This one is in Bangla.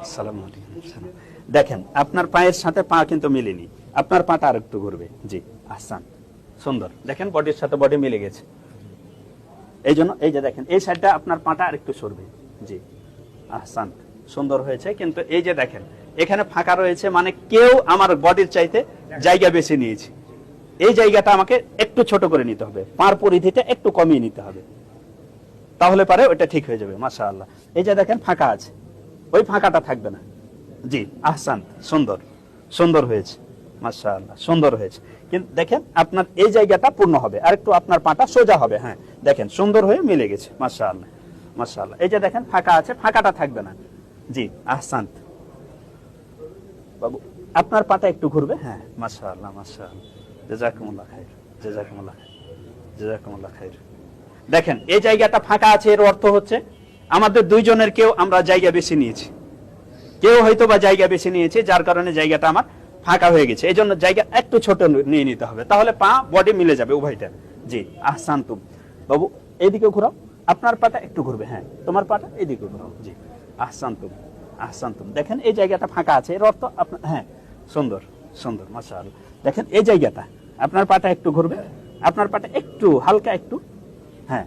আসসালামু আলাইকুম। দেখেন আপনার পায়ের সাথে পা কিন্তু মিলেনি, আপনার পাটা আর একটু ঘুরবে। জি আহসান, সুন্দর। দেখেন বডির সাথে বডি মিলে গেছে, এই জন্য এই যে দেখেন এই সাইডটা আপনার পাটা আর একটু সরবে। জি আহসান, সুন্দর হয়েছে। কিন্তু এই যে দেখেন এখানে ফাঁকা রয়েছে, মানে কেউ আমার বডির চাইতে জায়গা বেশি নিয়েছে। এই জায়গাটা আমাকে একটু ছোট করে নিতে হবে, পার পরিধিটা একটু কমিয়ে নিতে হবে, তাহলে পারে ওটা ঠিক হয়ে যাবে। মাশাআল্লাহ, এই যে দেখেন ফাঁকা আছে, ওই ফাঁকাটা থাকবে না। জি আহসান, সুন্দর, সুন্দর হয়েছে। মাশাআল্লাহ, সুন্দর হয়েছে। কিন্তু দেখেন আপনার এই জায়গাটা পূর্ণ হবে, আর একটু আপনার পাটা সোজা হবে। হ্যাঁ দেখেন সুন্দর হয়ে মিলে গেছে। মাশাআল্লাহ, মাশাআল্লাহ। এই যে দেখেন ফাঁকা আছে, ফাঁকাটা থাকবে না। জি আহসান বাবু, আপনার পাটা একটু ঘুরবে। হ্যাঁ মাশাআল্লাহ, মাশাআল্লাহ, জাযাকুমুল্লাহ খাইর, জাযাকুমুল্লাহ খাইর, জাযাকুমুল্লাহ খাইর। দেখেন এই জায়গাটা ফাঁকা আছে, এর অর্থ হচ্ছে আমাদের দুইজনের কেউ আমরা জায়গা বেশি নিয়েছি, কেউ হয়তো বা জায়গা বেশি নিয়েছে, যার কারণে জায়গাটা আমার ফাঁকা হয়ে গেছে। এই জন্য জায়গা একটু ছোট নিয়ে নিতে হবে, তাহলে পা বডি মিলে যাবে উভয়টা। জি আহসান তুম বাবু, এইদিকে ঘুরাও, আপনার পাটা একটু ঘুরবে। হ্যাঁ তোমার পাটা এইদিকে ঘুরাও। জি আহসান তুম, আহসান তুম। দেখেন এই জায়গাটা ফাঁকা আছে, এর অর্থ আপনার, হ্যাঁ সুন্দর, সুন্দর, মাশাআল্লাহ। দেখেন এই জায়গাটা আপনার পাটা একটু ঘুরবে, আপনার পাটা একটু হালকা একটু, হ্যাঁ